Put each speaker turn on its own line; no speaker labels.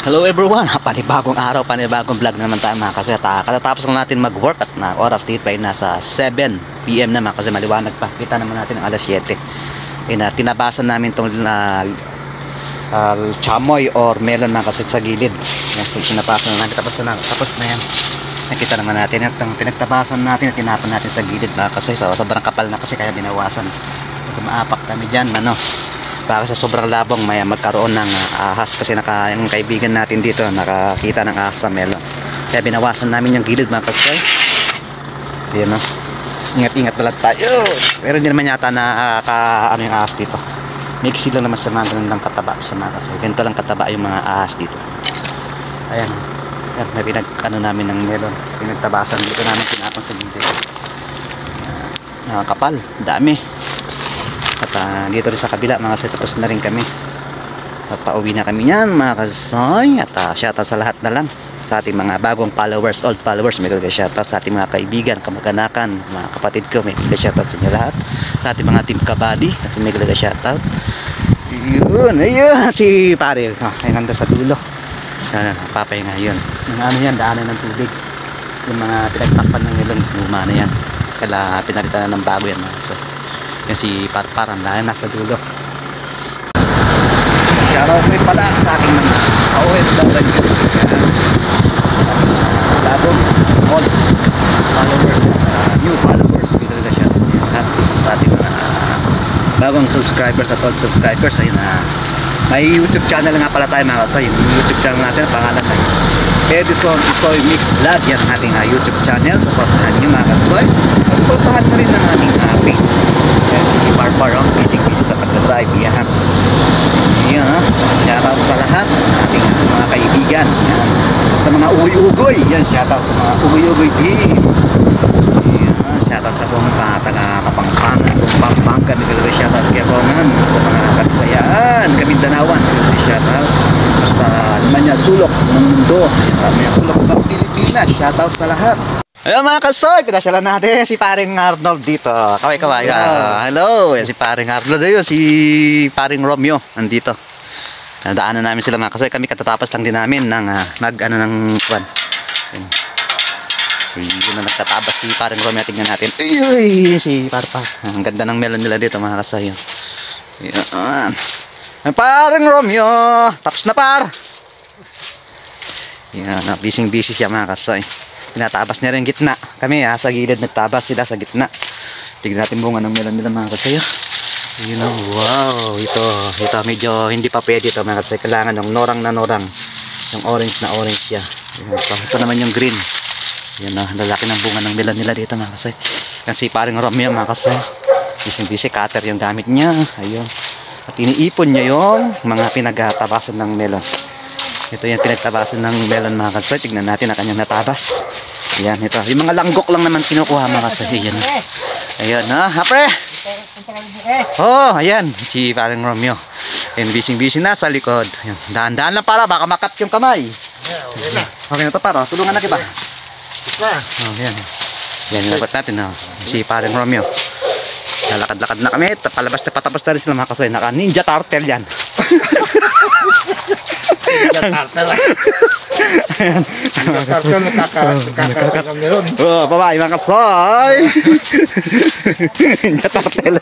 Hello everyone, panibagong araw, panibagong vlog na naman tayo mga kasi katatapos lang natin mag-work at na oras dito ay nasa 7 PM naman kasi maliwanag pa. Kita naman natin ang alas 7. Tinabasan namin itong chamoy or melon mga kasi sa gilid. Tinabasan na natin, tapos na yan. Nakita naman natin itong pinagtabasan natin at tinapon natin sa gilid mga kasi sobrang kapal na kasi kaya binawasan. Maapak kami dyan, para sa sobrang labong may magkaroon ng ahas kasi yung kaibigan natin dito nakakita ng ahas sa melon, kaya binawasan namin yung gilid mga kasoy. Ayan, no? Ingat-ingat na lang tayo, pero hindi naman yata na ano yung ahas dito. Mixi lang naman sa mga ganun lang kataba sa mga kasoy. Ganito lang kataba yung mga ahas dito. Ayan, may pinag-ano namin ng melon, pinagtabasan dito namin, tinapon sa gilid. Nakakapal, dami. At dito rin sa kabila mga kasoy, tapos na rin kami at pauwi na kami yan mga kasoy. At shoutout sa lahat na lang sa ating mga bagong followers, old followers, may talaga shoutout sa ating mga kaibigan, kamag-anakan, mga kapatid ko, may talaga shoutout sa inyo lahat, sa ating mga team kabady at may talaga shoutout. Ayun si pare, ay nandun sa dulo, papay nga yun, ano yan, daanan ng tubig, yung mga pinagtakpan ng nilong luma na yan, kaya pinalitan na ng bago yan mga kasoy. Yan si Parparan na nasa dulo. Shoutout ko pala sa aking mga OFW, bagong old followers, new followers, bigla na siya sa ating mga bagong subscribers at old subscribers. Ayun, may YouTube channel nga pala tayo mga kasoy. Yung YouTube channel natin, pangalan ay Edison Isoy Mix Vlog. Yan ang ating YouTube channel. Supportahan nyo mga kasoy. Supportahan mo rin ang ating page. Si Parpar, busy sa pagdadrive. Yan. Yan, shoutout sa lahat ng ating mga kaibigan. Yan. Sa mga ugoy-ugoy. Yan, shoutout sa mga ugoy-ugoy team. Yan, shoutout sa buong taga-Kapampangan, buong Pampanga. May shoutout kaya Kongan. Sa mga Kabisayaan, Kamindanawan. Shoutout sa Manya Sulok ng mundo. Sa Manya Sulok ng Pilipinas. Shoutout sa lahat. Ayun mga kasoy, pinasyalan natin si paring Arnold dito. Kaway-kaway. Hello, yan si paring Arnold. Ayun, si paring Romeo nandito. Nadaanan namin sila mga kasoy. Kami katatapos lang din namin ng kwan. Yun na nagtatabas si paring Romeo. Tingnan natin. Ayun, si Parpa. Ang ganda ng melon nila dito mga kasoy. Yan. Paring Romeo. Tapos na par. Yan, busy siya mga kasoy. Tinatabas niya rin gitna. Kami sa gilid nagtabas, sila sa gitna. Tignan natin bunga ng melon nila mga kasayo. You know, wow, ito medyo hindi pa pwede ito mga kasayo. Kailangan yung norang na norang, yung orange na orange siya. Ito naman yung green. Yan na, lalaki ng bunga ng melon nila dito mga kasayo. Kasi paring Romeo mga kasayo, busy cutter yung gamit niya. Ayun. At iniipon niya yung mga pinagtabasan ng melon. Ito yung pinagtabasan ng melon mga kasoy. Tignan natin ang kanyang natabas. Ayan, ito. Yung mga langgok lang naman kinukuha mga kasoy. Ayan. Ayan, hapre. Oh, ayan. Si paring Romeo. Ayan, busy na sa likod. Ayan. Daan-daan lang para baka makat yung kamay. Okay na to para. Tulungan na kita. Oh, ayan. Ayan, dapat natin. Si paring Romeo. Lalakad-lakad na kami. Palabas na patapos na rin sila mga kasoy. Naka ninja turtle yan. Oh, bye-bye mga kasoy. Ninja turtle.